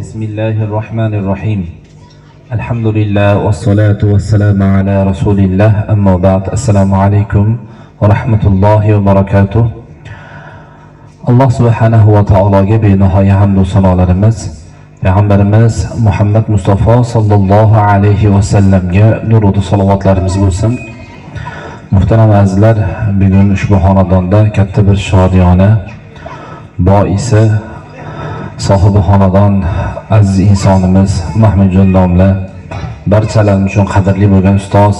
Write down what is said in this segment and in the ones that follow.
بسم الله الرحمن الرحيم الحمد لله والصلاة والسلام على رسول الله أما بعد السلام عليكم ورحمة الله وبركاته. Allah subhanahu wa ta'alaga benahoya hamd va sanolarimiz, Payg'ambarimiz Muhammad Mustafa sallallohu alayhi va sallamga nurud salovatlarimiz bo'lsin. Muhtaram azizlar, bugun ushbu xonadonda katta bir shodiyona boisi sohibi xonadon aziz insonimiz Mahmudjon domla, barchalarimiz uchun qadrli bo'lgan ustoz,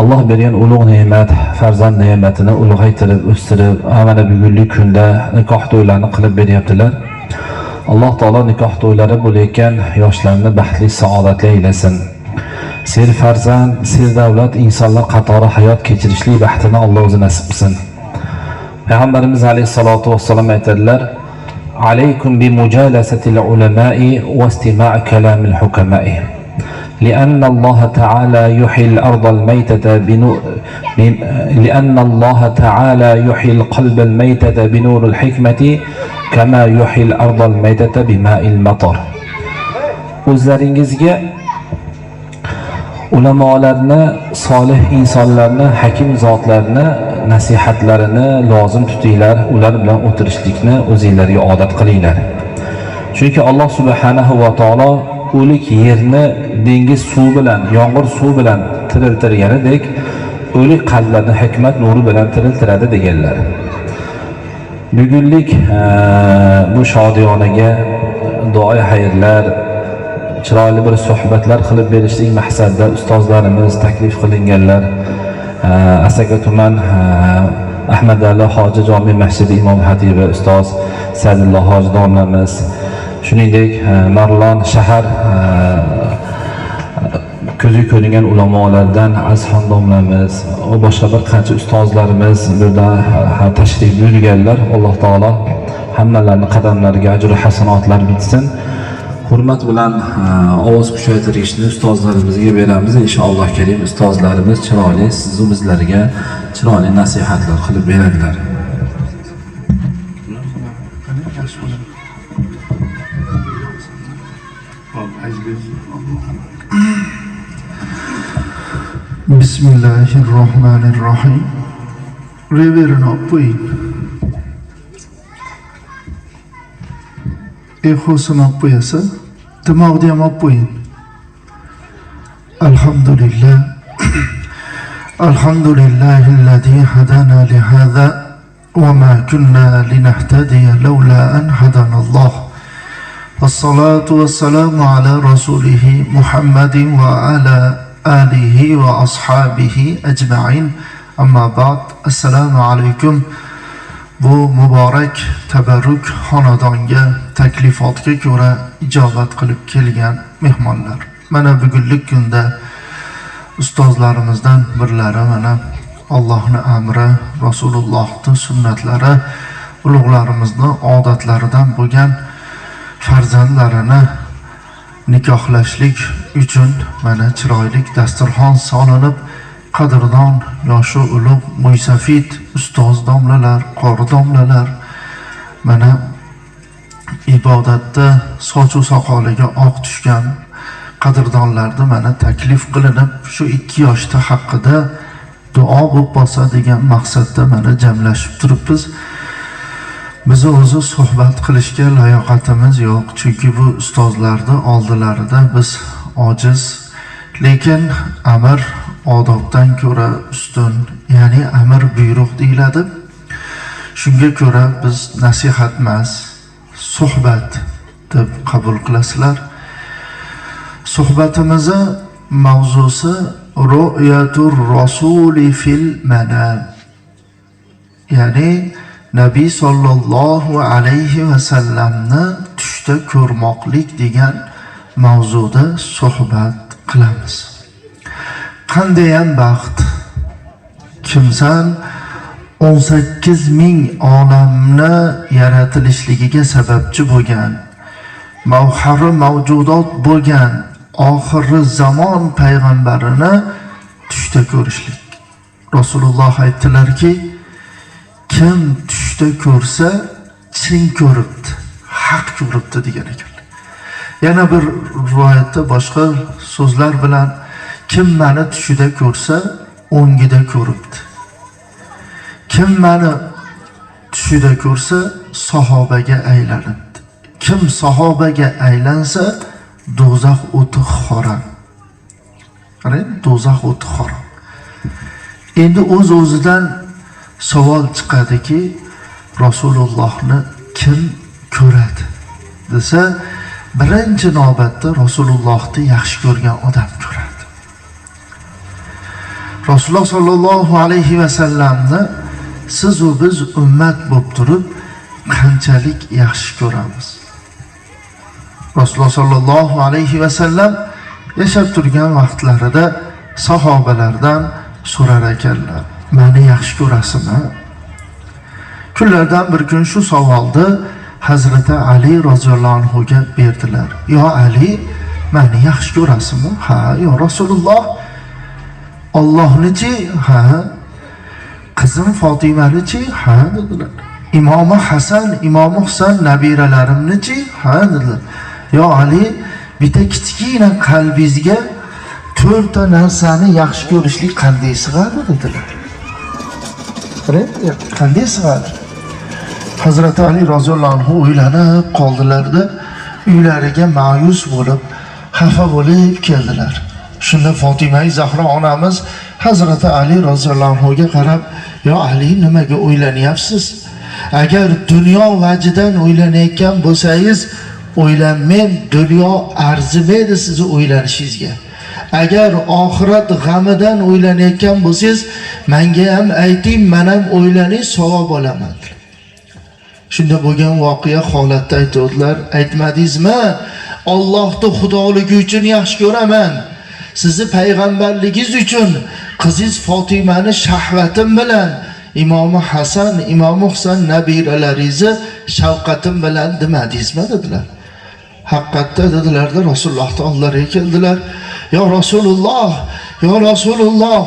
Allah bergan ulug' ne'mat, farzand ne'matini ulg'aytirib, o'stirib, mana bugungi kunda nikoh to'ylarini qilib beryaptilar. Alloh taolo nikoh to'ylari bo'layotgan yoshlarni baxtli, saodatli aylasin. Ser farzand, ser davlat insonlar qatori hayot kechirishli baxtini Alloh o'zi nasib qilsin. Payg'ambarimiz alayhisolatu vassalom aytadilar: "Alaykum bi mujalasatil ulama'i wa istima'i kalamil hukama'i." لأن الله تعالى يحيي الأرض الميتة لأن الله تعالى يحيي القلب الميتة بنور الحكمة كما يحيي الأرض الميتة بماء المطر. O'zlaringizga ulamolarni, solih insonlarni, hakim zotlarni nasihatlarini lozim tutinglar, ular bilan o'tirishlikni o'zingizlarga odat qilinglar. Chunki Alloh subhanahu va taolo o'lik yerni dengiz suvi bilan, yomg'ir suvi bilan tiriltirganidek, o'lik qalblarni hikmat nuri bilan tiriltiradi deganlar. Bugunlik bu shodiyonaga duo xayrlar, chiroyli bir suhbatlar qilib berishlik maqsadida ustozlarimiz taklif qilinganlar. Asaka tuman Ahmad Ali Hoji Jami masjidi imom xatibi ustoz Sa'dulloh Hoji domlamiz, shuningdek Marlon shahar ko'zi ko'ringan ulamolardan Azxon domlamiz va boshqa bir qancha ustozlarimiz burada tashrif buyurganlar. Alloh taolo hammalarining qadamlariga ajr va hasanotlar bitsin. Hurmat bilan ovoz kuchaytirishni ustozlarimizga beramiz. Inshaalloh karim ustozlarimiz chiroyli siz bizlarga chiroyli nasihatlar qilib beradilar. Bismillahirrahmanirrahim. Reverend Oppuin. Ekhosun Oppuyasa. Dimog'diyam Oppuin. Alhamdulillah. Alhamdulillahillazi hadana li hadha wa ma kunna linahtadiya lawla an hadana Allah. Wassalatu wassalamu ala rasulihi Muhammadin wa ala alihi va ashabihi ajma'in. Amma ba'd. Assalomu alaykum. Bu muborak tabarruk xonadonga taklifotga ko'ra ijobat qilib kelgan mehmonlar. Mana bugunlik kunda ustozlarimizdan birlari mana Allohning amri, Rasulullohning sunnatlari, ulug'larimizning odatlaridan bo'lgan farzandlarini nikohlashlik uchun mana chiroyli dasturxon solinib, qadrdon, yoshi ulug', mo'ysafid ustoz domlalar, qori domlalar mana ibodatda sochu soqoliga oq tushgan qadrdonlarni mana taklif qilinib, shu 2 yoshda haqida duo bo'lib bo'lsa degan maqsadda mana jamlashib turibmiz. Biz o'zi suhbat qilishga layoqatimiz yo'q, chunki bu ustozlarning oldilarida biz ojiz, lekin amr odobdan ko'ra ustun, ya'ni amr buyruq deyiladi. Shunga ko'ra biz nasihat emas, suhbat deb qabul qilasizlar. Suhbatimizni mavzusi ru'yatur rasuli fil manam. Ya'ni Nabiy sallallohu alayhi va sallamni tushda ko'rmoqlik degan mavzuda suhbat qilamiz. Qandayan baxt kimsan 18,000 olamni yaratilishligiga sababchi bo'lgan, mavhari mavjudot bo'lgan oxirgi zamon payg'ambarini tushda ko'rishlik. Rasululloh aytdilarki, kim tushda ko'rsa chin ko'ribdi, haq ko'ribdi degan ekanlar. Yana bir rivoyatda boshqa so'zlar bilan kim meni tushida ko'rsa, o'ngida ko'ribdi. Kim meni tushida ko'rsa, sahobaga aylanibdi. Kim sahobaga aylansa, do'zax o'ti harom. Qarang, do'zax o'ti harom. Endi o'z-o'zidan savol chiqadiki, Rasulullohni kim ko'radi desa, birinchi navbatda Rasulullohni yaxshi ko'rgan odam ko'radi. Rasululloh sollallohu alayhi va sallamni siz va biz ummat bo'lib turib qanchalik yaxshi ko'ramiz. Rasululloh sollallohu alayhi va sallam yashab turgan vaqtlarida sahobalardan so'rar ekanlar, meni yaxshi ko'rasizmi? Kunlardan bir kun shu savolni Hazrati Ali roziyallohu anhuga berdilar. Yo Ali, meni yaxshi ko'rasizmi? Ha, yo Rasululloh. Allohni-chi? Ha. Qizim Fotimani-chi? Ha dedilar. Imomi Hasan, Imomi Husayn nabiralarimni-chi? Ha dedilar. Yo Ali, bitta kichkina qalbingizga 4 ta narsani yaxshi ko'rishlik qanday sig'adi dedilar. Qanday sig'adi? Hazrati Ali roziyallohu anhu o'ylanib qoldilarda, uylariga ma'yus bo'lib, xafa bo'lib keldilar. Shunda Fatima Zahra onamiz Hazrati Ali roziyallohu anhuga qarab, "Yo Ali, nimaga o'ylanyapsiz? Agar dunyo vajidan o'ylanayotgan bo'lsangiz, o'ylanmang, dunyo arzimaydi sizni o'ylanishingizga. Agar oxirat g'amidan o'ylanayotgan bo'lsangiz, menga ham ayting, men ham o'ylanay, savob olaman." Shunda bo'lgan voqea holatda aytdilar, aytmadingizmi? Allohni xudoligi uchun yaxshi ko'raman. Sizni payg'ambarligingiz uchun qizingiz Fatimani shahvatim bilan, Imomi Hasan, Imomi Husayn nabiralaringizni shavqatim bilan demadingizmi dedilar. Haqiqatda dedilarda Rasulullohning oldilariga keldilar. "Yo Rasululloh, yo Rasululloh,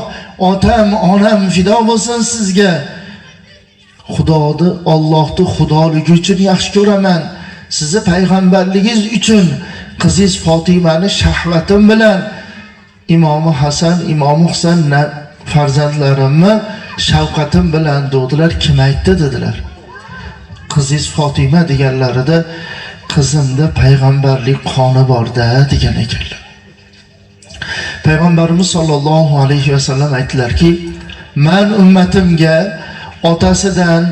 otam, onam fido bo'lsin sizga. Xudoni, Allohni xudoligi uchun yaxshi ko'raman. Sizni payg'ambarligingiz uchun qizingiz Fatimani shahvatim bilan, Imomi Hasan, Imomi Husayn farzandlarimni shavqatim bilan" dedilar. Kim aytdi dedilar. Qizingiz Fatima deganlarida qizimda payg'ambarlik qoni bor-da degan ekanlar. Payg'ambarimiz sollallohu alayhi va sallam aytdilarki, "Men ummatimga otasidan,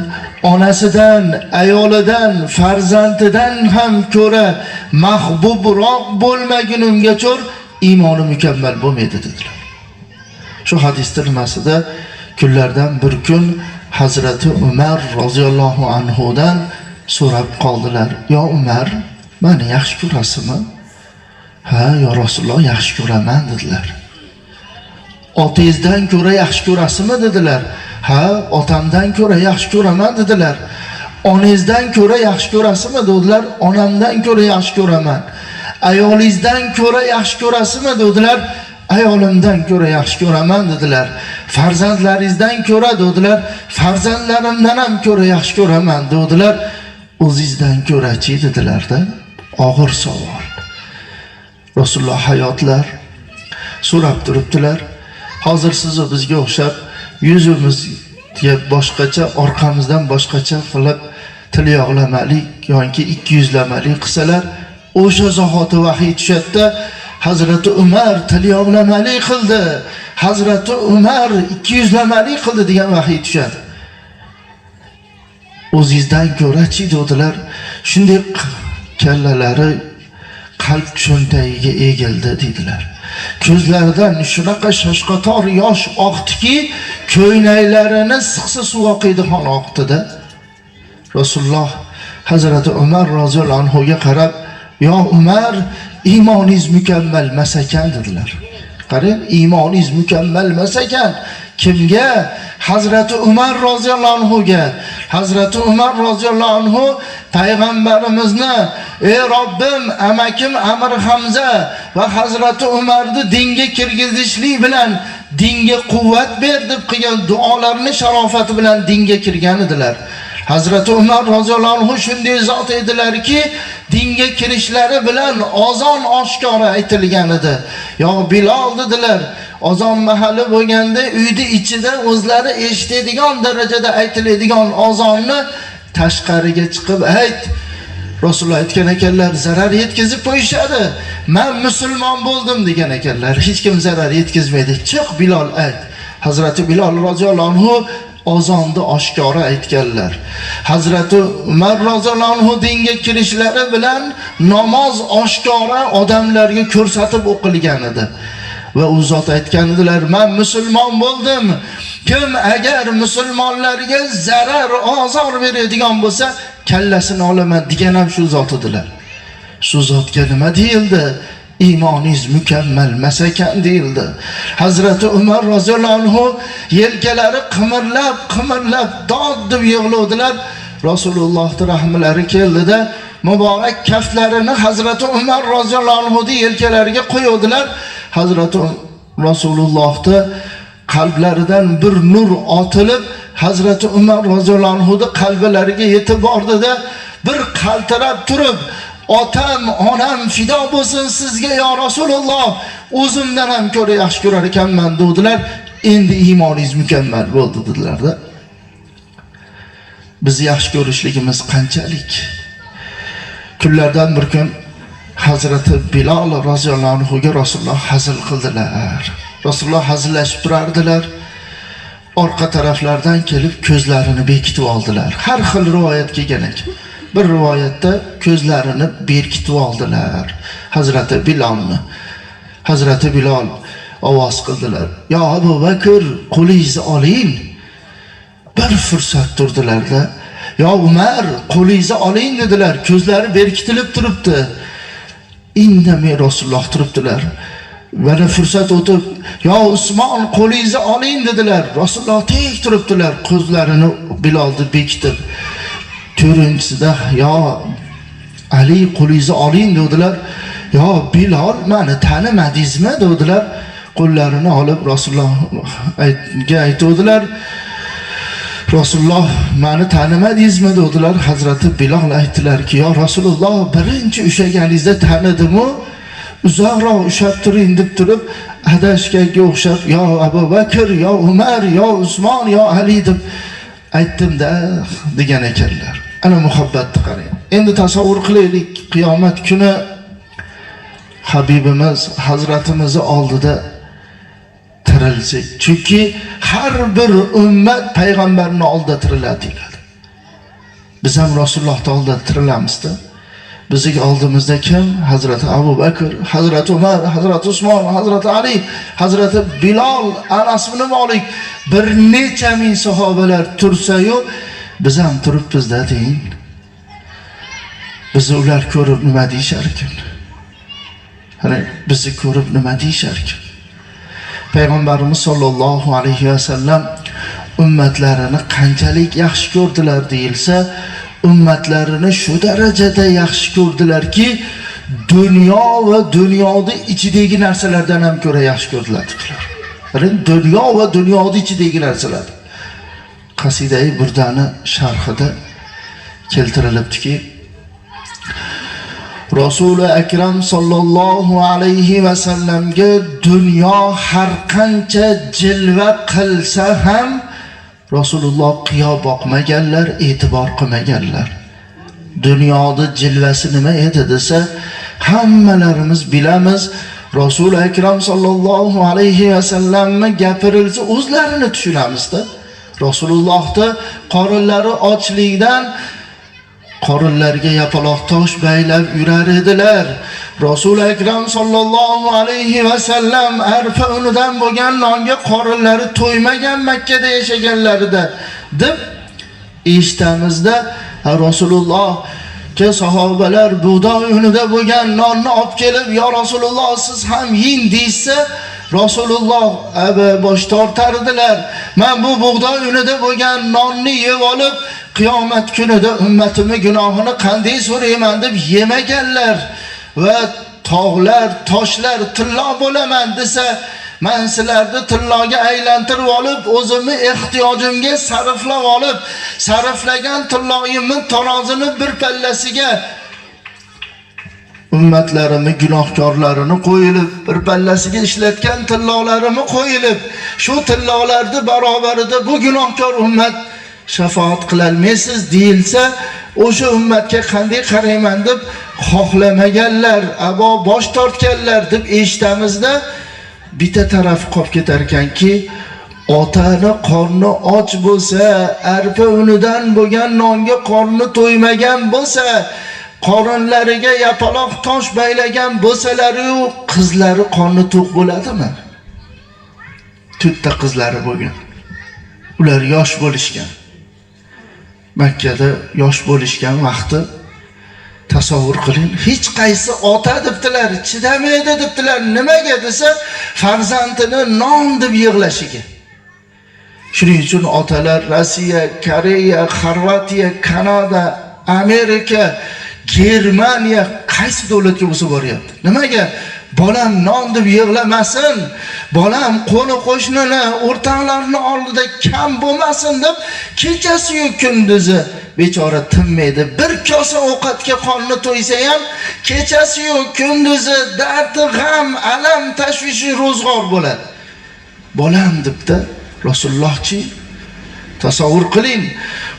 onasidan, ayolidan, farzandidan ham ko'ra mahbubroq bo'lmagunimga cho'r iymoni mukammal bo'lmaydi" dedilar. Shu hadisda nimasida kunlardan bir kun Hazrati Umar roziyallohu anhudan so'rab qoldilar. "Yo Umar, meni yaxshi ko'rasizmi?" "Ha, yo Rasululloh, yaxshi ko'raman" dedilar. "Otangizdan ko'ra yaxshi ko'rasizmi?" dedilar. "Ha, otamdan ko'ra yaxshi ko'raman" dedilar. "Onangizdan ko'ra yaxshi ko'rasizmi?" dedilar. "Onamdan ko'ra yaxshi ko'raman." "Ayolingizdan ko'ra yaxshi ko'rasizmi?" dedilar. "Ayolimdan ko'ra yaxshi ko'raman" dedilar. "Farzandlaringizdan ko'ra" dedilar. "Farzandlarimdan ham ko'ra yaxshi ko'raman" dedilar. "O'zingizdan ko'ra-chi" dedilarda. Og'ir savol. Rasululloh hayotlar so'rab turibdilar. Hozir siz bizga o'xshab yuzimizga boshqacha, orqamizdan boshqacha qilib tilyog'lamalik yoki 200lamalik qilsalar, o'sha zahoti vahiy tushadi. Hazrati Umar tilyog'lamalik qildi, Hazrati Umar 200lamalik qildi degan vahiy tushadi. "O'zingizdan ko'ra-chi" dedilar. Shunday kallalari qalb cho'ntagiga egildi dedilar. Ko'zlaridan shunaqa shoshqator yosh oqdiki, ko'ynaklarini siqsa suv oqiydigan oqdida. Rasululloh Hazrati Umar roziyallohu anhuga qarab, "Yo Umar, iymoningiz mukammal emas ekan" dedilar. Qarang, iymoningiz mukammal emas ekan. Kimga? Hazrati Umar roziyallohu anhuga. Hazrati Umar roziyallohu anhu payg'ambarimizni, "Ey Robbim, amakim Amir Hamza va Hazrati Umarni dinga kirgizishlik bilan dinga quvvat ber" deb qilgan duolarini sharofati bilan dinga kirgan edilar. Hazrati Umar roziyallohu anhu shunday zot edilarki, dinga kirishlari bilan azon oshkora aytilgan edi. Yo Bilal dedilar, azon mahali bo'lganda uyda ichida o'zlari eshitadigan darajada aytiladigan azonni tashqariga chiqib ayt. Rasululloh aytgan ekanlar, zarar yetkazib qo'yishadi. Men musulmon bo'ldim degan ekanlar. Hech kim zarar yetkazmaydi. Chiq Bilal ayt. Hazrati Bilal roziyallohu anhu azonni oshkora aytganlar. Hazrati Umar roziyallohu anhu dinga kirishlari bilan namoz oshkora odamlarga ko'rsatib o'qilgan edi. Va u zot aytgan edilar, men musulmon bo'ldim. Kim agar musulmonlarga zarar, azor beradigan bo'lsa, kallasini olaman degan ham shu zot edilar. Shu zotga nima deyildi? İmanınız mükemmel ekan deyildi. Hazreti Umar roziyallohu anhu yelkalari qimirlab dod deb yig'lovdilar. Rasulullohning rahmlari keldida muborak kaftlarini Hazreti Umar roziyallohu anhu yelkalariga qo'ydilar. Hazreti Rasulullohning qalblaridan bir nur otilib Hazreti Umar roziyallohu anhuning qalblariga yetib bordida bir qaltirab turib, otam, onam fido bo'lsin sizga ya Rasululloh, o'zimdan ham ko'ra yaxshi ko'rar ekanman dedilar. Endi iymoningiz mukammal bo'ldi dedilar-da. Biz yaxshi ko'rishligimiz qanchalik? Kunlardan bir kun Hazrati Bilal roziyallohu anhuga Rasululloh hazil qildilar. Rasululloh hazillashib turardilar. Orqa taraflardan kelib ko'zlarini bekitib oldilar. Har xil rivoyat kelgan ekan. Bir rivoyatda ko'zlarini berkitib oldilar Hazrati Bilalni. Hazrati Bilal ovoz qildilar. Ya Abu Bakr, qo'lingizni oling. Bir fursat turdilarda. Ya Umar, qo'lingizni oling dedilar. Ko'zlari berkitilib turibdi. Indamay Rasululloh turibdilar. Bana fursat o'tib, ya Usmon, qo'lingizni oling dedilar. Rasululloh tek turibdilar, ko'zlarini Bilalni bekitib. To'rinchisida ya Ali, qo'lingizni oling dedilar. Ya Bilal, meni tanimadingizmi dedilar. Qo'llarini olib Rasulullohga aytdilar. Rasululloh, meni tanimadingizmi dedilar. Hazrati Bilal aytdilarki, ya Rasululloh, birinchi ushlaganingizda tanidim-u, uzoqroq ushlab turing deb turib, adashganga o'xshab, ya Abu Bakr, ya Umar, ya Usmon, ya Ali deb aytdim-da degan ekanlar. Ana muhabbatni qarang. Endi tasavvur qilaylik, qiyomat kuni Habibimiz, Hazratimiz oldida tirilsak. Chunki har bir ummat payg'ambarning oldida tiriladi. Biz ham Rasulullohning oldida tirilamiz-da. Bizning oldimizda kim? Hazrati Abu Bakr, Hazrati Umar, Hazrati Usmon, Hazrati Ali, Hazrati Bilal, Anas ibn Malik, bir necha ming sahobalar tursa-yu, biz ham turibmiz-da deyin. Bizni ular ko'rib nima deyishar ekan? Hani bizni ko'rib nima deyishar ekan? Payg'ambarimiz sollallohu alayhi va sallam ummatlarini qanchalik yaxshi ko'rdilar deyilsa, ummatlarini shu darajada yaxshi ko'rdilarki, dunyo va dunyoning ichidagi narsalardan ham ko'ra yaxshi ko'rdilar. Dunyo va dunyoning ichidagi narsalar. Qasida-i Burdani sharhida keltirilibdiki, Rasuli akram sallallohu alayhi va sallamga dunyo har qancha jilva qilsa ham Rasululloh qiyo boqmaganlar, e'tibor qilmaganlar. Dunyoda jilvasi nima edi desa, hammalarimiz bilamiz. Rasul akram sallallohu alayhi va sallamni gapirilsa o'zlarini tushunamiz-da. Rasulullohning qorinlari ochlikdan qorinlarga yapaloq tosh baylab yurar edilar. Rasul akram sallallohu alayhi va sallam arpa unidan bo'lgan nonga qorinlari to'ymagan Makkada yashaganlarida deb eshitamizda. Rasululloh ke sahobalar buğday unida bo'lgan nonni olib kelib, "Ya Rasululloh, siz ham ying" deysa, Rasululloh bosh tortardilar. "Men bu buğday unida bo'lgan nonni yeb olib, qiyomat kunida ummatimning gunohini qanday so'rayman deb yemaganlar va tog'lar, toshlar tillo bo'laman desa, Men sizlarni tilloga aylantirib olib, o'zimni ehtiyojimga sarflab olib, sarflagan tilloyimni tarozini bir pallasiga ummatlarimni gunohkorlarini qo'yilib, bir pallasiga ishlatgan tillolarimi qo'yilib, shu tillolarni barobarida bu gunohkor ummat shafaat qilolmaysiz deyilsa, o'sha ummatga qanday qarayman deb xohlamaganlar, abo bosh tortganlar deb eshitamizda, bitta taraf qolib ketar ekanki, otani qorni och bo'lsa, arpa unidan bo'lgan nonga qorni to'ymagan bo'lsa, qorinlariga yapaloq tosh baylagan bo'lsalari-yu, qizlari qorni to'q bo'ladimi? To'rtta qizlari bo'lgan. Ular yosh bo'lishgan. Makkada yosh bo'lishgan vaqti tasavvur qiling. Hech qaysi ota debdilar, chidamaydi debdilar. Nimaga desa, farzandini non deb yig'lashiga. Shuning uchun otalar Rossiya, Koreya, Xorvatiya, Kanada, Amerika, Germaniya qaysi davlatga bo'lsa boryapti. Nimaga? Bolam non deb yig'lamasin, bolam qo'ni qo'shnini, o'rtoqlarni oldida kam bo'lmasin deb kechasi-yu kunduzi bechora tinmaydi. Bir kosa ovqatga qonni to'ysa ham kechasi-yu kunduzi dardi, g'am, alam, tashvishi ro'zg'or bo'ladi. Bolam debdi Rasulullohchi. Tasavvur qiling.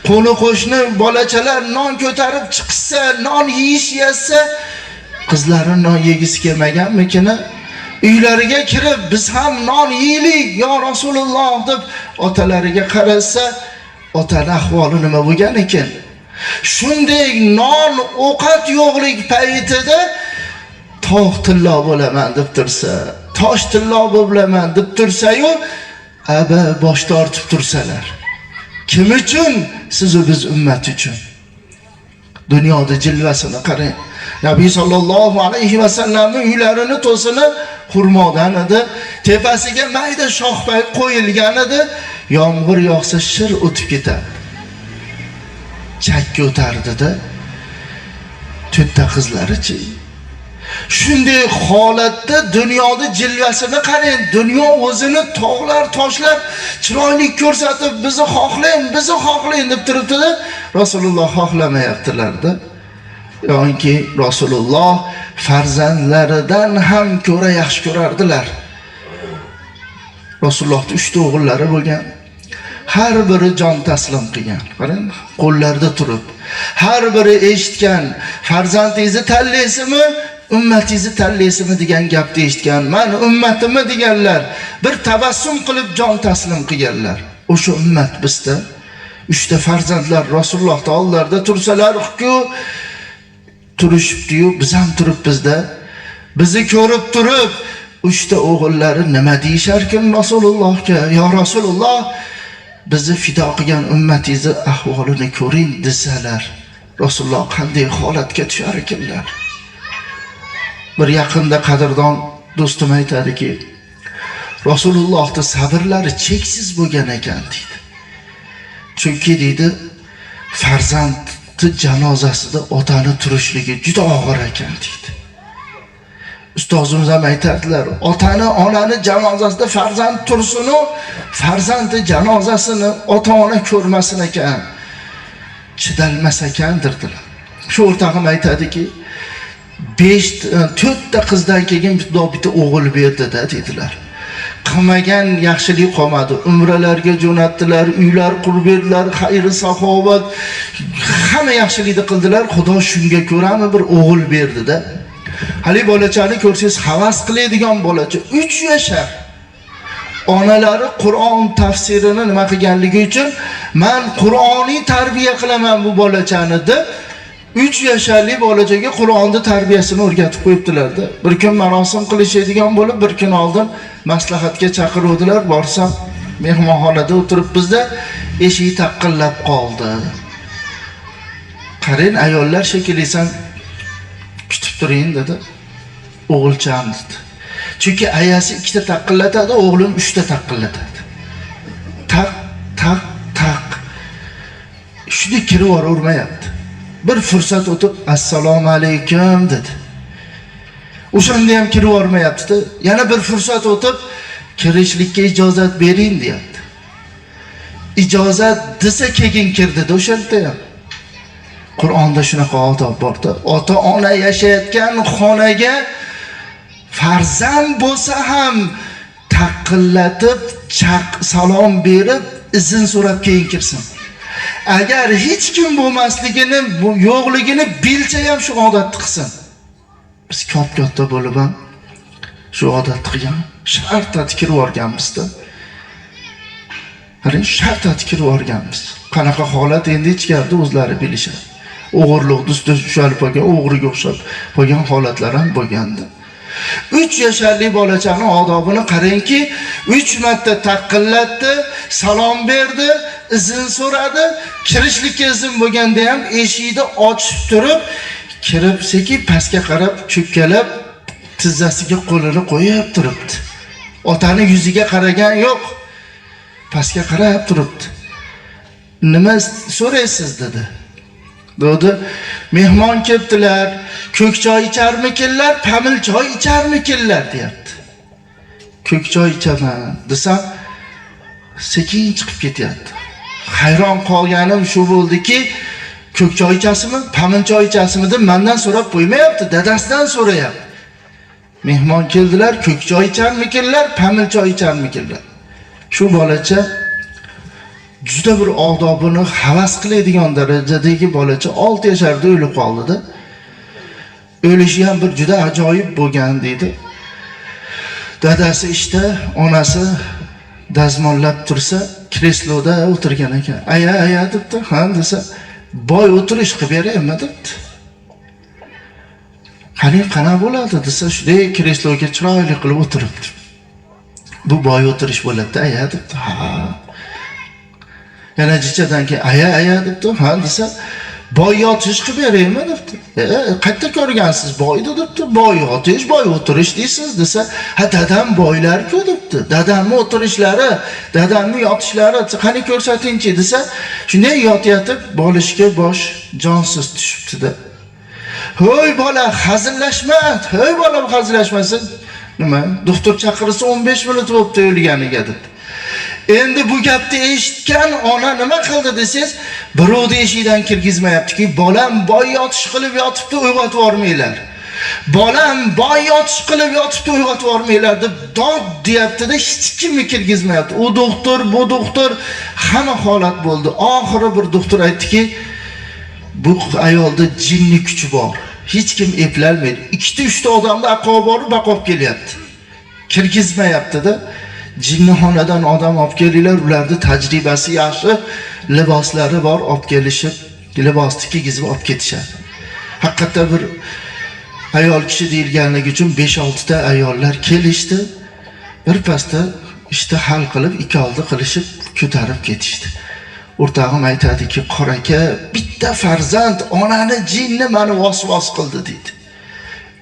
Qo'ni qo'shni bolachalar non ko'tarib chiqsa, non yeyishsa, qizlari non yegisi kelmaganmikini? Uylariga kirib, biz ham non yeylik, yo Rasululloh deb otalariga qarasa, otaning ahvoli nima bo'lgan ekan? Shunday non, ovqat yo'qlik paytida tog' tillo bo'laman deb tursa, tosh tillo bo'laman deb tursa-yu, aba bosh tortib tursalar. Kim uchun? Siz va biz ummat uchun. Dunyoda jilvasini qarang. Nabiy sallallohu alayhi va sallamning uylarini to'sini xurmodan edi. Tepasiga mayda shoxpay qo'yilgan edi. Yomg'ir yog'sa shir o'tib ketadi. Chakka o'tardi-da. To'rtta qizlarichi. Shunday holatda dunyoda jilvasini qarang. Dunyo o'zini tog'lar, toshlar chiroyli ko'rsatib, bizni xohlang deb turibdi-da, Rasululloh xohlamayaptilar-da. Yo'inki Rasululloh farzandlaridan ham ko'ra yaxshi ko'rardilar. Rasulullohning 3 ta o'g'illari bo'lgan. Har biri jon taslim qilgan. Qarang, qo'llarida turib, har biri eshitgan, farzandingizni tanlaysizmi, ummatingizni tanlaysizmi degan gapni eshitgan. Men ummatimni deganlar, bir tabassum qilib jon taslim qilganlar. O'sha ummat bizda 3 ta farzandlar Rasulullohning oldlarida tursalar-ku, turishibdi-yu, biz ham turibmiz-da. Bizni ko'rib turib, 3 ta o'g'illari nima deyisharkin Rasulullohga? Yo Rasululloh, bizni fido qilgan ummatingizni ahvolini ko'ring desalar, Rasululloh qanday holatga tushar ekanlar? Bir yaqinda qadrdon do'stim aytadiki, Rasulullohning sabrlari cheksiz bo'lgan ekan deydi. Chunki deydi, farzandning janozasida otani turishligi juda og'ir ekan deydi. Ustozimiz ham aytadilar, otani, onani janozasida farzand tursin-u, farzandning janozasini ota-ona ko'rmasin ekan, chidalmas ekan dedilar. Shu o'rtog'im aytadiki, 4 ta qizdan keyin bitta o'g'il berdi-da dedilar. Qilmagan yaxshilik qolmadi. Umralarga jo'natdilar, uylar qurib berdilar, xayri saxovat, hamma yaxshilikni qildilar. Xudo shunga ko'rami bir o'g'il berdi-da. Hali bolachani ko'rsangiz havas qiladigan bolacha 3 yashar. Onalari Qur'on tafsirini nima qilganligi uchun, men Qur'oniy tarbiya qilaman bu bolachani deb 3 yasharli bolachaga Qur'onni tarbiyasini o'rgatib qo'yibdilar-da. Bir kun marosim qilishadigan bo'lib, bir kun oldin maslahatga chaqiruvdilar. Borsam, mehmonxonada o'tiribmiz-da, eshik taqillab qoldi. Qarang, ayollar shekillisan kutib turing dedi. O'g'ilcham dedi. Chunki ayasi 2 ta taqillatadi, o'g'lim 3 ta taqillatadi. Taq, taq, taq. Shuni kirib o'ravermayapti. Bir fursat o'tib, assalomu alaykum dedi. O'shanda ham kirib o'rmayapti. Yana bir fursat o'tib, kirishlikka ijozat bering deyapti. Ijozat desa keyin kirdida o'shanda ham. Qur'onda shunaqa odob borda. Ota-ona yashayotgan xonaga farzand bo'lsa ham taqillatib, salom berib, izn so'rab keyin kirsin. Agar hech kim bo'lmasligini, yo'qligini bilsa ham shu odatni qilsin. Biz katta bo'lib ham shu odatni qilgan, shartat kirib o'rganmizda. Qarang, shartat kirib o'rganmiz. Qanaqa holat endi ichkarida o'zlari bilishadi. O'g'irlik ustida ushalib qolgan, o'g'riga o'xshab qolgan holatlar ham bo'lgandi. 3 yoshli bolachani odobini qarangki, 3 marta taqillatdi, salom berdi, izn so'radi, kirishlikka izn bo'lganda ham eshikni ochib turib, kirib sekin pastga qarab, cho'kkalab, tizzasiga qo'lini qo'yib turibdi. Otani yuziga qaragan yo'q. Pastga qarab turibdi. Nima so'raysiz dedi. Dedi, mehmon kelibdilar, ko'k choy icharmikinlar, pamil choy icharmikinlar deyapti. Ko'k choy ichaman desam, sekin chiqib ketyapti. Hayron qolganim shu bo'ldiki, ko'k choy ichasizmi, pamil choy ichasizmi deb mendan so'rab qo'ymayapti, dadasidan so'rayapti. Mehmon keldilar, ko'k choy icharmikinlar, pamil choy icharmikinlar. Shu bolacha juda bir odobini havas qiladigan darajadagi bolacha 6 yoshlarda o'lib qoldi-da. O'lishi ham bir juda ajoyib bo'lgan dedi. Dadasi ishda, onasi dazmollab tursa, kresloda o'tirgan ekan. Aya debdi. Ha desa, boy o'tirish qilib beraymi debdi. Qana bo'ladi desa, shunday kresloga chiroyli qilib o'tiribdi. Bu boy o'tirish bo'ladi, aya debdi. Ha. Yana jichadan keyin aya debdi. Ha desa, boy yotish qilib beraymi debdi. Qayerda ko'rgansiz boyni debdi. Boy yotish, boy o'tirish deysiz desa, ha dadam boylar-ku debdi. Dadamni o'tirishlari, dadamni yotishlari qani ko'rsatingchi desa, shunday yotib bolishga bosh jonsiz tushibdi-da. Hoy bola, hazillashma. Hoy bola, hazillashmasin. Nima? Doktor chaqirsa 15 minut bo'libdi o'lganiga dedi. Endi bu gapni eshitgan ona nima qildi desangiz, birovni eshigidan kirgizmayaptiki, bolam boy yotish qilib yotibdi, uyg'otib yormanglar. Bolam boy yotish qilib yotibdi, uyg'otib yormanglar deb dod deyapti-da, hech kimni kirgizmayapti. U doktor, bu doktor, hamma holat bo'ldi. Oxiri bir doktor aytdiki, bu ayolda jinni kuchi bor. Hech kim eplalmaydi. 2-3 ta odamni aqobi borib baqib kelyapti. Kirgizmayapti-da. Jinnixonadan odam olib kelinglar, ularning tajribasi yaxshi, liboslari bor, olib kelishib, libosni kiygizib olib ketishadi. Haqiqatda bir ayol kishi deyilganligi uchun 5-6 ta ayollar kelishdi. Bir pasda ishni hal qilib, ikkovni qilishib ko'tarib ketishdi. O'rtog'im aytadiki, qoraka, bitta farzand onani jinni meni vasvas qildi deydi.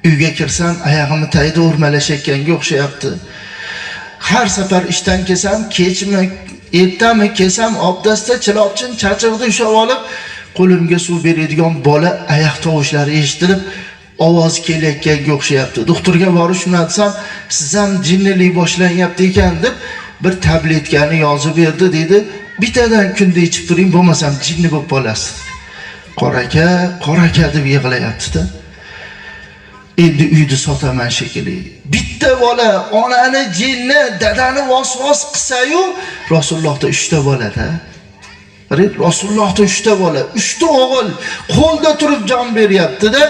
Uyga kirsam, oyog'imni tayda o'rmalashayotganga o'xshayapti. Har safar ishdan kelsam, kechmi, ertami kelsam, obdasta chiloqchin chachiqni ushlab olib, qo'limga suv beradigan bola oyoq tovushlari eshitilib, ovoz kelayotganga o'xshayapti. Doktorga borib shuni aytsam, siz ham jinnilik boshlanyapti ekan deb bir tabletkani yozib berdi dedi. Bittadan kunda ichib turing, bo'lmasam jinni bo'lib qolasiz. Qoraka deb yig'layapti-da. Endi uyni sotaman shekilli. Bitta bola onani jinni, dadani vasvas qilsa-yu, Rasulullohda 3 ta bola-da. Rasulullohda 3 ta bola, 3 ta o'g'il qo'lda turib jon beryapti-da,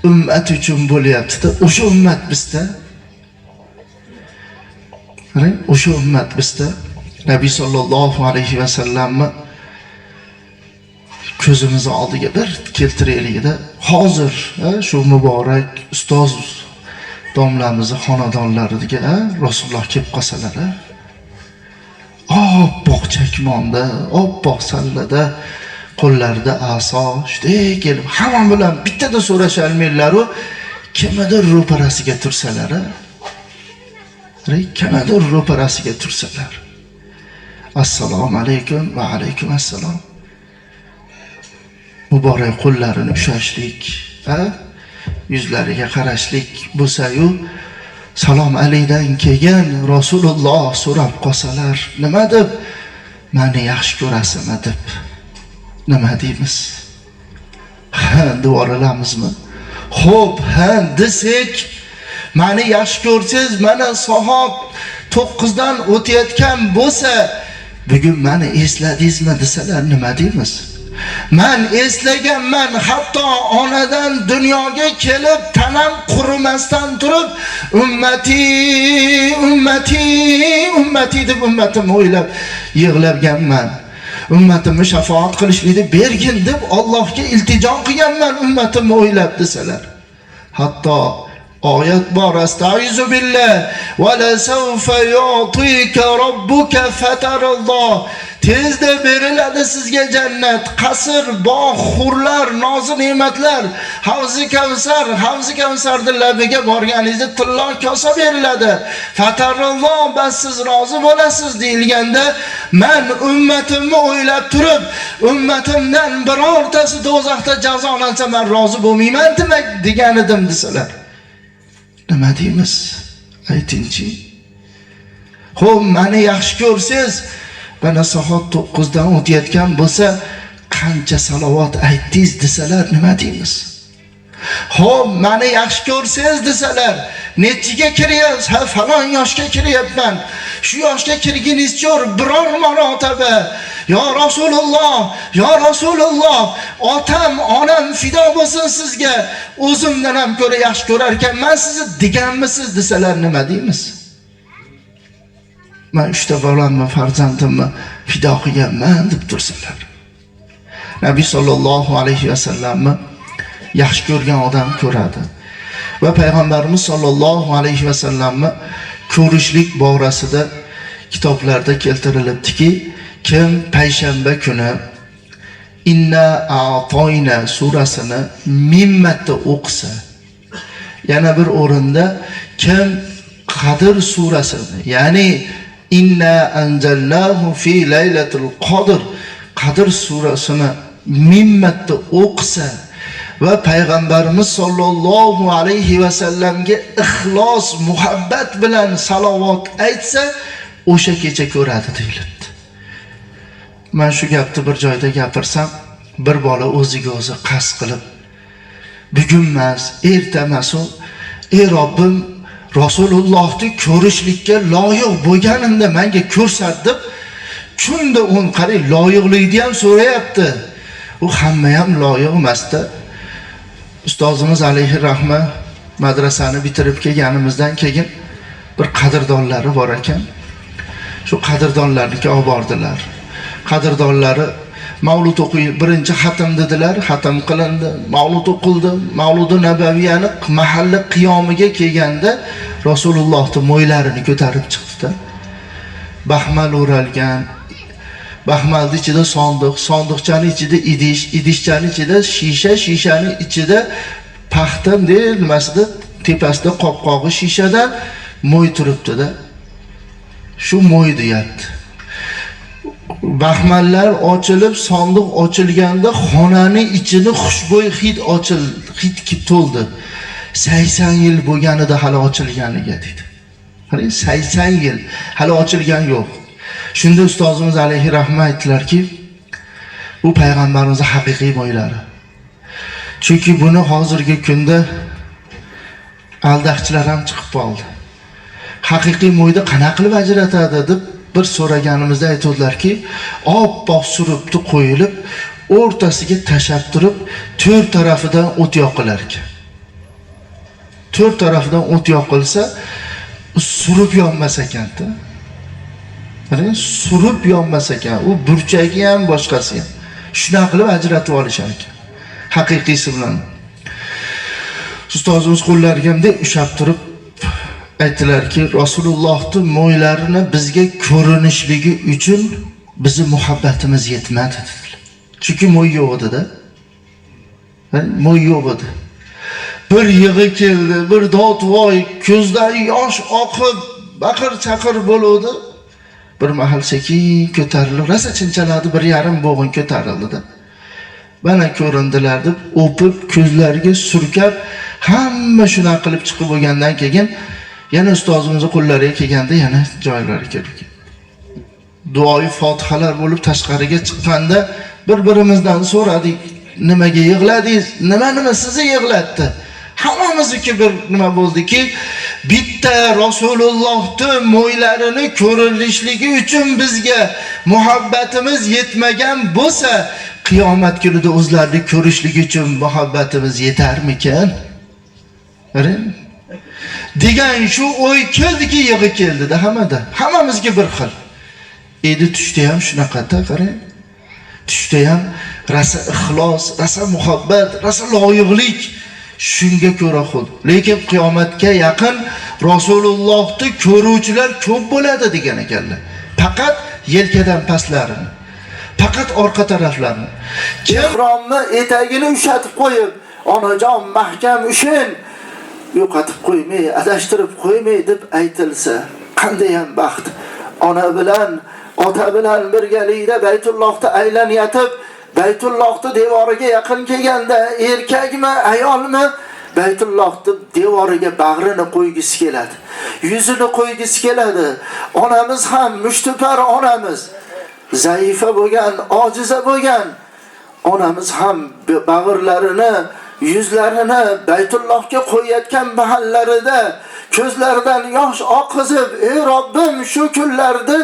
ummat uchun bo'lyapti-da. O'sha ummat bizda. O'sha ummat bizda Nabiy sallallohu alayhi va sallamni ko'zimizni oldiga bir keltiraylik-da. Hozir shu muborak ustoz domlamizni xonadonlariga Rasululloh kelib qolsalar, oppoq chakmonda, oppoq sallada, qo'llarida aso, shunday kelib hamma bilan bittada so'rashalmaylar-u, kimdir ro'parasiga tursalar, kimdir ro'parasiga tursalar. Assalomu alaykum va alaykum assalom. Muborak qo'llarini ushashlik, yuzlariga qarashlik bo'lsa-yu, salom alaydan keyin Rasululloh so'rab qolsalar, nima deb? Meni yaxshi ko'rasizmi deb. Nima deymiz? Ha deb olamizmi? Xo'p, ha desak, meni yaxshi ko'rsangiz, mana soat 9 dan o'tayotgan bo'lsa, bugun meni esladingizmi desalar nima deymiz? Men eslaganman, hatto onadan dunyoga kelib tanam qurimasdan turib ummati ummati ummati deb ummatimni o'ylab yig'labganman. Ummatimni shafaat qilishlikni bergin deb Allohga iltijo qilganman ummatimni o'ylab desalar. Hatto oyat bor, astaizu billah va la sawfa yu'tika robbuka fataralloh. Tezda beriladi sizga jannat, qasr, bog', hurlar, nozi ne'matlar, havzi kavsarning labiga borganingizda tillo kosa beriladi. Fataralloh, bas siz rozi bo'lasiz deyilganda, men ummatimni o'ylab turib, ummatimdan birortasi do'zaxda jazolansa men rozi bo'lmayman degan edim desalar. Nima deymiz? Aytingchi. Xo'p, meni yaxshi ko'rsangiz, bana soat 9 dan o'tayotgan bo'lsa, qancha salovat aytdingiz desalar nima deymiz? Xo'p, meni yaxshi ko'rsangiz desalar, nechiga kiryapsiz? Ha, falon yoshga kiryapman. Shu yoshga kirginizcha biror marotaba yo Rasululloh, otam, onam fido bo'lsin sizga, o'zimdan ham ko'ra yaxshi ko'rar ekanman sizni deganmisiz desalar nima deymiz? Men 3 ta bolamni, farzandimni fido qilganman deb tursalar. Nabiy sollallohu alayhi vasallamni yaxshi ko'rgan odam ko'radi. Va payg'ambarimiz sollallohu alayhi vasallamni ko'rishlik borasida kitoblarda keltirilibdiki, kim payshanba kuni Inna a'toyna surasini 1000 marta o'qisa, yana bir o'rinda kim Qadr surasini, ya'ni Inna anzalnahu fi laylatil qadr, Qadr surasini 1000 marta o'qisa va payg'ambarimiz sollallohu alayhi vasallamga ixlos, muhabbat bilan salovat aytsa, o'sha kecha ko'radi deyiladi. Men shu gapni bir joyda gapirsam, bir bola o'ziga o'zi qasd qilib, bugun emas, erta emas, ey Robbim, Rasulullohni ko'rishlikka loyiq bo'lganimda menga ko'rsat deb, shunda o'n qarang loyiqlikni ham so'rayapti. U hamma ham loyiq emasda. Ustozimiz alayhi rahma madrasani bitirib kelganimizdan keyin bir qadrdonlari bor ekan. Shu qadrdonlarniki olib bordilar. Qadrdonlari Mavlud o'qiy, birinchi xatm dedilar, xatm qilindi, Mavlud o'qildi. Mavludi nabaviyani mahalla qiyomiga kelganda Rasulullohning mo'ylarini ko'tarib chiqdi-da. Baxmal o'ralgan, baxmalning ichida sandiq, sandiqchaning ichida idish, idishchaning ichida shisha, shishaning ichida paxta nimasida tepasida qopqog'i shishadan mo'y turibdi-da. Shu mo'y deyapti. Baxmallar ochilib, sandiq ochilganda xonaning ichini xushbo'y hid to'ldi. 80 yil bo'lganida hali ochilganiga dedi. Qarang, 80 yil hali ochilgan yo'q. Shunda ustozimiz alayhi rahmat aytdilarki, bu payg'ambarimizning haqiqiy mo'ylari. Chunki buni hozirgi kunda aldaqchilar ham chiqib qoldi. Haqiqiy mo'yni qana qilib ajratadi deb bir so'raganimizda aytdilarki, oppoq suribni qo'yilib, o'rtasiga tashab turib, 4 tarafidan o't yoqilar ekan. 4 tarafidan o't yoqilsa, surib yonmas ekan-da. Qarang, surib yonmas ekan. U burchagi ham boshqasi ham. Shuna qilib ajratib olishar ekan. Haqiqiysi bilan. Ustozimiz qo'llariga ham ushab turib aytdilarki, Rasulullohning mo'ylarini bizga ko'rinishligi uchun bizni muhabbatimiz yetmadi dedilar. Chunki mo'y yo'q edi-da. Mo'y yo'q edi. Bir yig'i keldi, bir dodvoy, ko'zdan yosh oqib, baqir-chaqir bo'ldi. Bir mahal sekin ko'tarilib, rasa chinchaladi, 1,5 bo'g'in ko'tarildi-da. Mana ko'rindilar deb o'pib, ko'zlariga surkab, hamma shuna qilib chiqib bo'lgandan keyin Yana ustozimizning qo'llariga kelganda yana joylari keldi. Duoyi fotihalar bo'lib tashqariga chiqqanda bir-birimizdan so'radik, nimaga yig'ladingiz? Nima sizni yig'latdi? Hammamizniki bir nima bo'ldiki, bitta Rasulullohning mo'ylarini ko'rilishligi uchun bizga muhabbatimiz yetmagan bo'lsa, qiyomat kunida o'zlarini ko'rishligi uchun muhabbatimiz yetarmikan? Qarang. Degan shu o'y keldiki, yig'i keldi-da hammada. Hammamizga bir xil. Endi tushda ham shunaqada qarang. Tushda ham rasa ixlos, rasa muhabbat, rasa loyiqlik shunga ko'ra xud. Lekin qiyomatga yaqin Rasulullohni ko'ruvchilar ko'p bo'ladi degan ekanlar. Faqat yelkadan pastlarini, faqat orqa taraflarini. Ihromni etagini ushatib qo'yib, onajon mahkam ushin, yo'qotib qo'ymay, adashtirib qo'ymay deb aytilsa, qanday ham baxt. Ona bilan, ota bilan birgalikda Baytullohda aylanyatib, Baytullohning devoriga yaqin kelganda erkakmi, ayolmi Baytullohning devoriga bag'rini qo'ygisi keladi. Yuzini qo'ygisi keladi. Onamiz ham mushtipar onamiz. Zaifa bo'lgan, ojiza bo'lgan onamiz ham bag'irlarini, yuzlarini Baytullohga qo'yayotgan mahallarida ko'zlaridan yosh oqizib, "Ey Robbim, shu kunlarda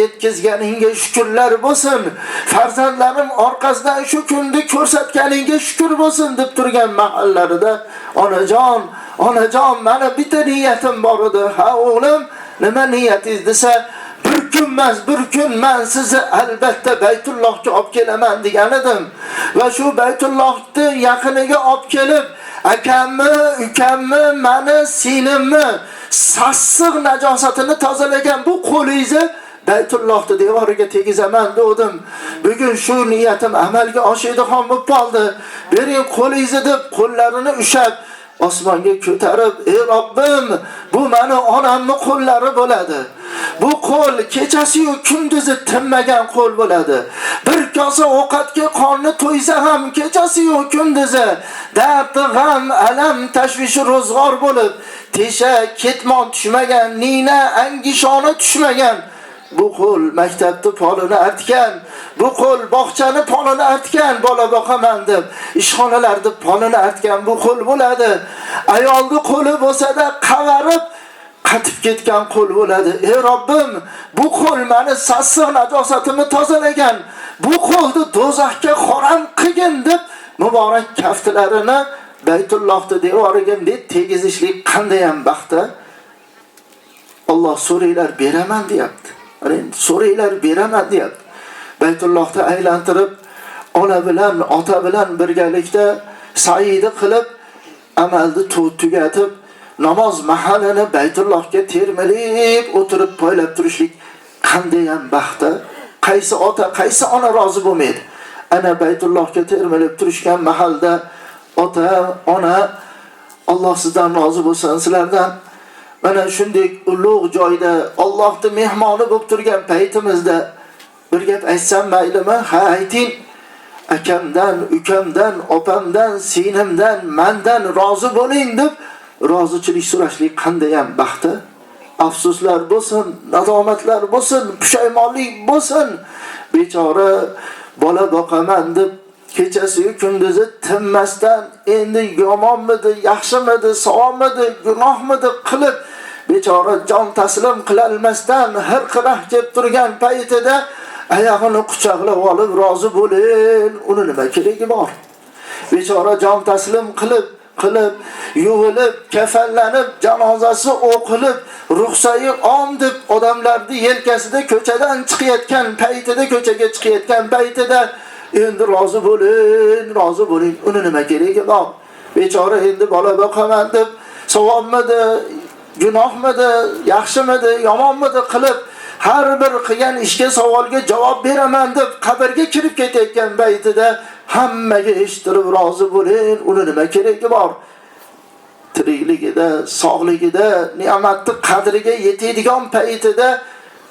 yetkazganingga shukrlar bo'lsin. Farzandlarim orqasidan shu kunni ko'rsatganingga shukr bo'lsin" deb turgan mahallarida onajon, mana bitta niyatim bor edi. "Ha o'g'lim, nima niyatingiz?" desa, bir kun men sizni albatta Baytullohga olib kelaman degan edim. Va shu Baytullohni yaqiniga olib kelib, akammi, ukammi, meni sinimmi sassiq najosatini tozalagan bu qo'lingizni Baytullohni devoriga tegizaman dedim. Bugun shu niyatim amalga oshadigan bo'lib qoldi. Bering qo'lingizni deb qo'llarini ushab osmonga ko'tarib, "Ey Robbim, bu meni onamning qo'llari bo'ladi. Bu qo'l kechasi yu kunduzi tinmagan qo'l bo'ladi. Bir kosa ovqatga qorni to'ysa ham kechasi yu kunduzi dard, g'am, alam, tashvishi ro'zg'or bo'lib, tesha, ketmon tushmagan, nina, angishona tushmagan. Bu qo'l maktabni polini artgan, bu qo'l bog'chani polini artgan, bola boqaman deb ishxonalarda polini artgan bu qo'l bo'ladi. Ayolning qo'li bo'lsa-da qavarib qatib ketgan qo'l bo'ladi. Ey Robbim, bu qo'l meni sassiq najosatimni tozalagan. Bu qo'lni do'zaxga xoram qilgin" deb muborak kaftlarini Baytullohning devoriga tegizishlik qanday ham baxtda. Alloh so'raylar beraman deyapti. So'raylar beraman deyapti. Baytullohni aylantirib, ona bilan, ota bilan birgalikda saidi qilib, amalni tugatib, namoz mahallini Baytullohga termilib o'tirib poylab turishlik qanday ham baxtda. Qaysi ota, qaysi ona rozi bo'lmaydi? Ana Baytullohga termilib turishgan mahalda ota, ona, Alloh sizdan rozi bo'lsin, sizlardan. Mana shunday ulug' joyda Allohning mehmoni bo'lib turgan paytimizda bir gap aytsam maylimi? Ha, ayting. Akamdan, ukamdan, opamdan, sinimdan, mendan rozi bo'ling deb rozichilik so'rashlik qanday ham baxti. Afsuslar bo'lsin, nadomatlar bo'lsin, pushaymonlik bo'lsin. Bechora bola boqaman deb kechasi kunduzi tinmasdan endi yomonmidi, yaxshimidi, savobmidi, gunohmidi qilib bechora jon taslim qila olmasdan hirqiraq kelib turgan paytida oyog'ini quchoqlab olib rozi bo'ling, uni nima keragi bor? Bechora jon taslim qilib yuvilib, kafanlanib, janozasi o'qilib, ruxsai om deb odamlarni yelkasida ko'chadan chiqayotgan paytida, ko'chaga chiqayotgan paytida endi rozi bo'ling, uni nima keragi bor? Bechora endi bola boqaman deb savobmidi, gunohmidi, yaxshimidi, yomonmidi qilib har bir qilgan ishga savolga javob beraman deb qabrga kirib ketayotgan paytida hammaga eshittirib rozi bo'ling, uni nima keragi bor? Tirikligida, sog'ligida, ne'matni qadriga yetadigan paytida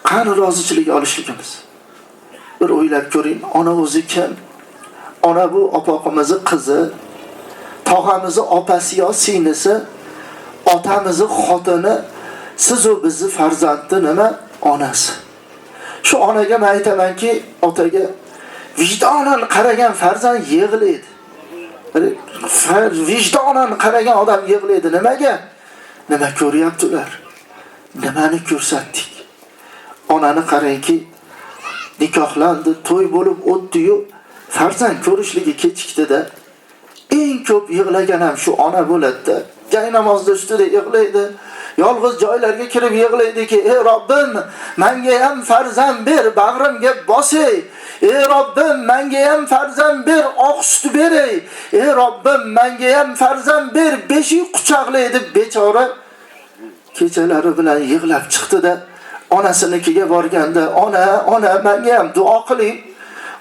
qani rozichilik olishligimiz. Bir o'ylab ko'ring, ona o'zi kim? Ona bu opoqimizning qizi, tog'amizning opasi yo singlisi, otamizning xotini, Siz o bizni farzandni nima? Onasi. Shu onaga men aytamanki, otaga vijdonan qaragan farzand yig'laydi. Vijdonan qaragan odam yig'laydi. Nimaga? Nima ko'ryaptilar? Nimani ko'rsatdik? Onani qarangki, nikohlandi, to'y bo'lib o'tdi-yu, farzand ko'rishligi kechikdi-da. Eng ko'p yig'lagan ham shu ona bo'ladi-da. Jay namozda ustida yig'laydi. Yolg'iz joylarga kirib yig'laydiki, ey Robbim, menga ham farzand ber, bag'rimga bosay. Ey Robbim, menga ham farzand ber, oq sut beray. Ey Robbim, menga ham farzand ber, beshik quchoqlaydi bechora. Kechalari bilan yig'lab chiqdi-da, onasinikiga borganda, ona menga ham duo qiling.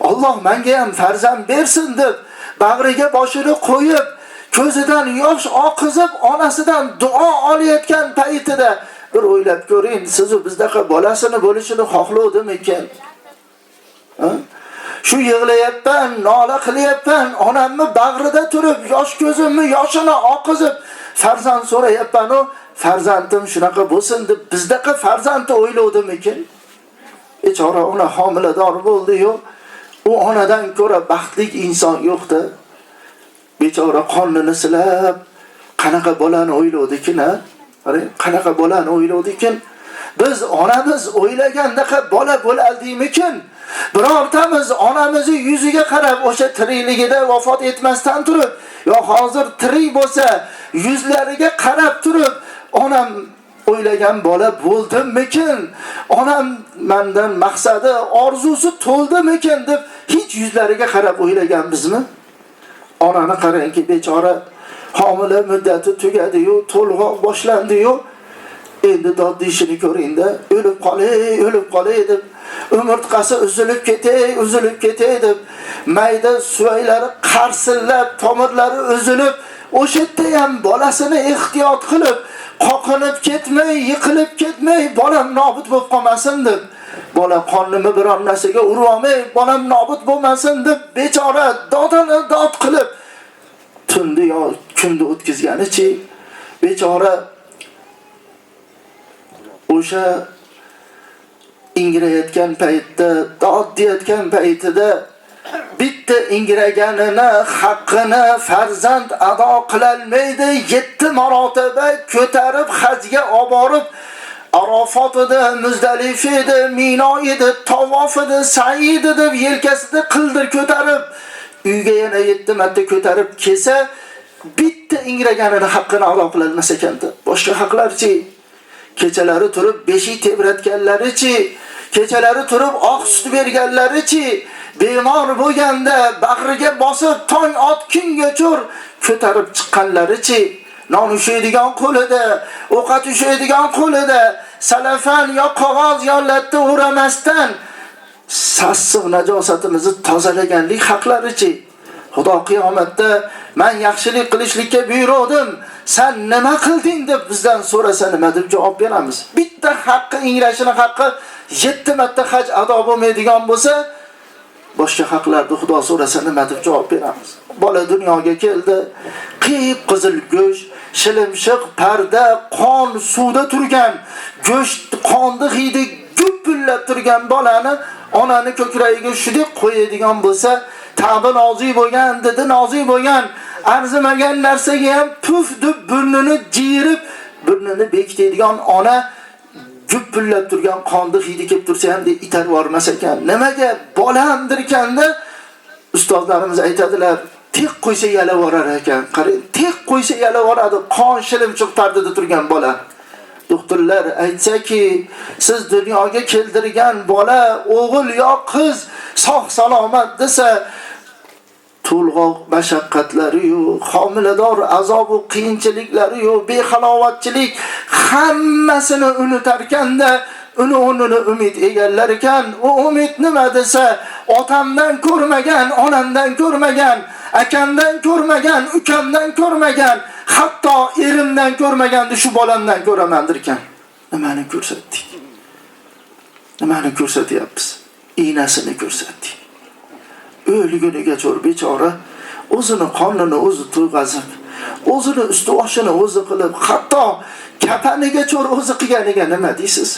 Alloh menga ham farzand bersin deb bag'riga boshini qo'yib, ko'zidan yosh oqizib, onasidan duo olayotgan paytida bir o'ylab ko'ring, siz u bizdaqa bolasini bo'lishini xohlovdimikin? Shu yig'layapman, nola qilyapman, onamni bag'rida turib, yosh ko'zimni yoshini oqizib farzand so'rayapman, u farzandim shunaqa bo'lsin deb bizdaqa farzandni o'ylovdimikin? Bechora ona homilador bo'ldi-yu, u onadan ko'ra baxtli inson yo'qda. Bechora qonini silab, qanaqa bolani o'ylovdikin, ha? Qanaqa bolani o'ylovdikin? Biz onamiz o'ylagandaqa bola bo'lardimikin? Birortamiz onamizni yuziga qarab o'sha tirikligida vafot etmasdan turib, yo hozir tirik bo'lsa, yuzlariga qarab turib, onam o'ylagan bola bo'ldimikin? Onam mendan maqsadi, orzusi to'ldimikin deb hech yuzlariga qarab o'ylaganmizmi? Onani qarangki, bechora homila muddati tugadi-yu, to'lg'oq boshlandi-yu, endi dod ishini ko'ringda, o'lib qolay deb, umurtqasi uzilib ketay deb, mayda suvaylari qarsillab, tomirlari uzilib, o'sha yerda ham bolasini ehtiyot qilib, qoqinib ketmay, yiqilib ketmay, bolam nobud bo'lib qolmasin deb, bola qonnimi biron narsaga urib olmay, bolam nobud bo'lmasin deb bechora dodini dod qilib tunni yo kunda o'tkazganichi, bechora o'sha ingrayotgan paytda, dod deyotgan paytida bitta ingraganini, haqqini farzand ado qila olmaydi, 7 marotaba ko'tarib hajga olib borib, Arafat edi, Muzdalifa edi, Mino edi, Tavof edi, Sa'i edi deb yelkasida qildir ko'tarib, uyga yana 7 marta ko'tarib kelsa, bitta ingraganini haqqini ado qila olmas ekanda. Boshqa haqlarchi, kechalari turib beshik tebratganlarichi, kechalari turib oq sut berganlarichi, bemor bo'lganda bag'riga bosib tong otkungacha ko'tarib chiqqanlarichi, non ushaydigan qo'lida, ovqat ushaydigan qo'lida, salafan yo qog'oz yo latta o'ramasdan sassiq najosatimizni tozalaganlik haqlarichi. Xudo qiyomatda men yaxshilik qilishlikka buyurdim, sen nima qilding deb bizdan so'rasa nima deb javob beramiz? Bitta haqqi ingrashini haqqi 7 marta haj ado bo'lmaydigan bo'lsa, boshqa haqlarni Xudo so'rasa nima deb javob beramiz? Bola dunyoga keldi, qip-qizil go'sht, shilimshiq parda, qon suvda turgan, go'sht qonni hidi guppillab turgan bolani onani ko'kragiga shudek qo'yadigan bo'lsa, ta'bi nozik bo'lgan, didi nozik bo'lgan, arzimagan narsaga ham puf deb burnini jiyirib, burnini bekitadigan ona guppillab turgan qonni hidi kelib tursa ham itarib yormas ekan. Nimaga bolamdirkanda ustozlarimiz aytadilar, tek qo'ysa yalab orar ekan. Qarang, tek qo'ysa yalab oradi, qon shilimchiq pardada turgan bola. Doktorlar aytsa-ki, siz dunyoga keltirgan bola o'g'il yo qiz sog' salomat desa, to'lg'oq mashaqqatlari-yu, homilador azobu qiyinchiliklari-yu, behalovatchilik hammasini unutarkanda, uni o'rnini umid egallar ekan. U umid nima desa, otamdan ko'rmagan, onamdan ko'rmagan, akamdan ko'rmagan, ukamdan ko'rmagan, hatto erimdan ko'rmagan, shu bolamdan ko'ramandir ekan. Nimani ko'rsatdik? Nimani ko'rsatyapmiz? Iynasini ko'rsatdik. O'lguniga cho'r bechora o'zini qonini o'zi to'g'azib, o'zini usti-boshini o'zi qilib, hatto kapaniga cho'r o'zi qilganiga nima deysiz?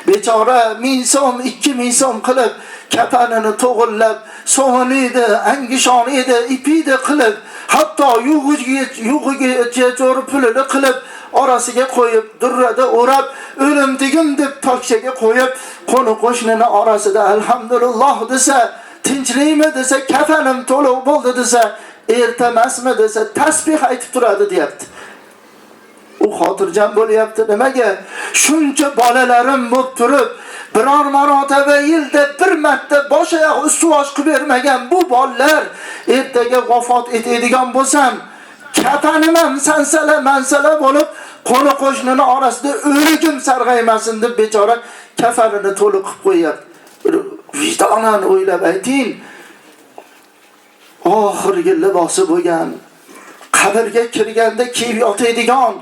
Bechora 1000 so'm, 2000 so'm qilib kapanini to'g'irlab, so'nida, angishonida, ipida qilib, hatto yug'iga cho'r pulini qilib orasiga qo'yib, durrada o'rab, o'lim degim deb tokchaga qo'yib, qo'ni qo'shnini orasida alhamdulillah desa, tinchlikmi desa, kafanim to'liq bo'ldi desa, ertamasmi desa, tasbih aytib turadi deyapti. U xotirjam bo'lyapti. Nimaga? Shuncha bolalarim bo'lib turib, biror marotaba yilda bir marta bosh oyoq usti-bosh qilib bermagan bu bolalar ertaga vafot etadigan bo'lsam, kafanim ham mansala bo'lib, qo'ni qo'shnini orasida o'ligim sarg'aymasin deb bechora kafanini to'liq qilib qo'yapti. Vijdonan o'ylab ayting. Oxirgi libosi bo'lgan, qabrga kirganda kiyib yotadigan,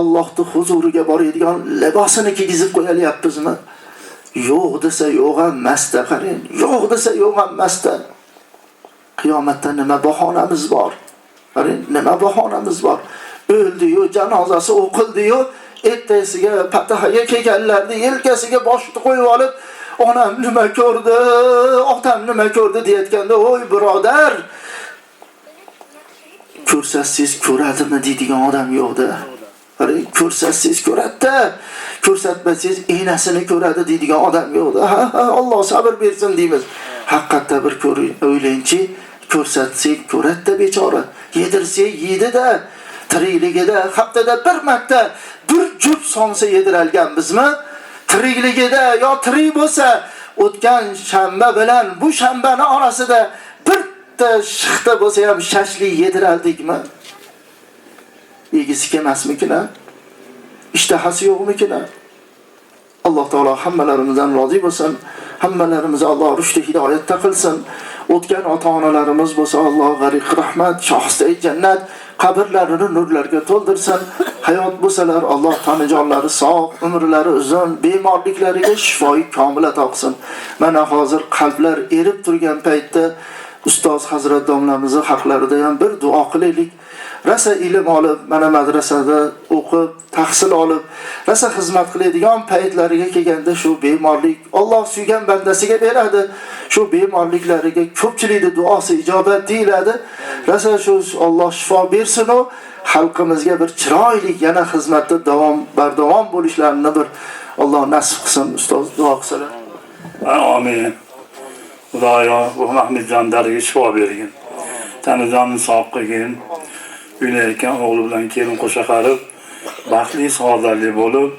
Allohning huzuriga boradigan libosini kiygizib qo'yalyapmizmi? Yo'q desa yo'q emasda, qarang. Yo'q desa yo'q emasda. Qiyomatda nima bahonamiz bor? Qarang, nima bahonamiz bor? O'ldi-yu, janozasi o'qildi-yu, ertasiga patahaga kelganlarni yelkasiga boshni qo'yib olib, onam nima ko'rdi, otam nima ko'rdi deyotganda, "Voy birodar, ko'rsangiz ko'radimi?" deydigan odam yo'qda. Ko'rsangiz ko'radida, ko'rsatmasangiz enasini ko'radi deydigan odam yo'qda. Alloh sabr bersin deymiz. Haqiqatda bir o'ylangchi, ko'rsatsak ko'radida bechora. Yedirsak yeydi-da, tirikligida haftada bir marta bir jup sonsa yediralganmizmi? Tirikligida yo tirik bo'lsa, o'tgan shanba bilan bu shanbani orasida bitta shixta bo'lsa ham shashlik yediraldikmi? Yegisi kelmasmikin-a? İshtahasi yo'qmikin-a? Alloh taolo hammalarimizdan rozi bo'lsin. Hammalarimizni Alloh rushdi hidoyatda qilsin. O'tgan ota-onalarimiz bo'lsa Alloh g'ariq rahmat, shohistay jannat, qabrlarini nurlarga to'ldirsin. Hayot bo'lsalar Alloh tanijonlari sog', umrlari uzun, bemorliklariga shifoyi komila topsin. Mana hozir qalblar erib turgan paytda ustoz Hazrat domlamizni haqlarida ham bir duo qilaylik. Rasa ilm olib, mana madrasada o'qib, tahsil olib, rasa xizmat qiladigan paytlariga kelganda shu bemorlik Alloh suygan bandasiga beradi. Shu bemorliklariga ko'pchilikning duosi ijobat deyiladi. Rasa shu Alloh shifo bersin u xalqimizga bir chiroyli yana xizmatda bardavom bo'lishlarini bir Alloh nasib qilsin. Ustoz duo qilsalar. Amin. Xudoyo bu Mahmudjon dariga shifo bergin. Tanijonni sog' qilgin. Uylayotgan o'g'li bilan kelin qo'sha qarib, baxtli saodatli bo'lib,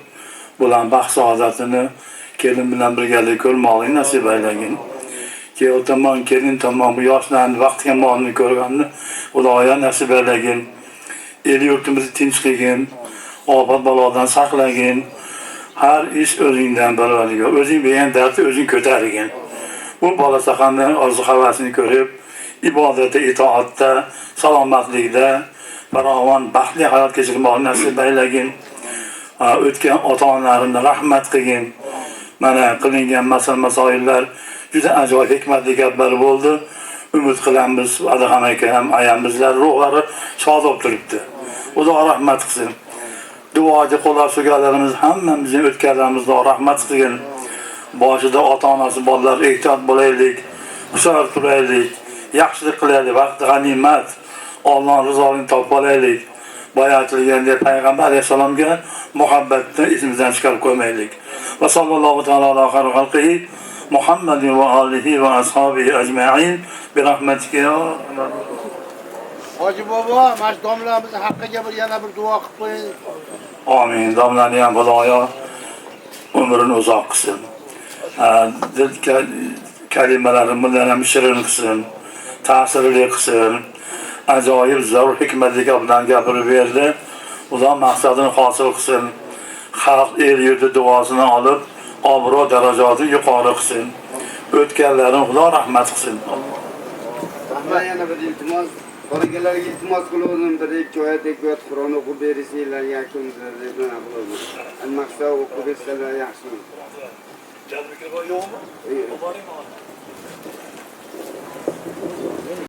bular baxt saodatini kelin bilan birgalikda ko'rmoqni nasib aylagin. Kelin tomon, kelin tomon bu yoshlarning vaqtiga molni ko'rganni Xudoyo nasib aylagin. El yurtimizni tinch qilgin, ofat balodan saqlagin. Har ish o'zingdan Parvardigor, o'zing bergan dardni o'zing ko'targin. Bu bola chaqaning orzu-havasini ko'rib, ibodatda, itoatda, salomatlikda farovon baxtli hayot kechirmoqni nasib aylagin. O'tgan ota-onalarimga rahmat qilgin. Mana qilingan masal-masoillar juda ajoyib hikmatli gaplar bo'ldi. Umid qilamiz, Adaham aka ham ayamizlar ruhlari shod bo'lib turibdi. Xudo rahmat qilsin. Duoga qo'llab so'ganlarimiz hammamizning o'tganlarimizga rahmat qilgin. Boshida ota-onasi bolalar ehtiyot bo'laylik, hushyor turaylik, yaxshilik qilaylik, vaqt g'animat. Alloh rizoligini topib olaylik. Boya aytilgandek payg'ambar alayhisalomga muhabbatni esimizdan chiqarib qo'ymaylik. Va sallallohu taala ala xayri xalqihi Muhammadin va alihi va ashabihi ajma'in bi rahmatika ya Hoji bobo, mana domlamiz haqqiga bir yana bir duo qilib qo'ying. Amin. Domlani ham Xudoyo umrini uzoq qilsin. Kalimalarini bundan ham shirin qilsin, ta'sirli qilsin. Ajoyib zarur hikmatli gaplarni gapirib berdi. Xudo maqsadini hosil qilsin. Xalq el yurti duosini olib, obro' darajatini yuqori qilsin. O'tganlarni Xudo rahmat qilsin. Rahmat yana bir iltimos, qolganlarga iltimos qiluvdim, bir ikki oyat Qur'on o'qib bersanglar yakundir deb mana qildim. Al-maqsad o'qib bersalar yaxshi. Jazbikir yo'qmi?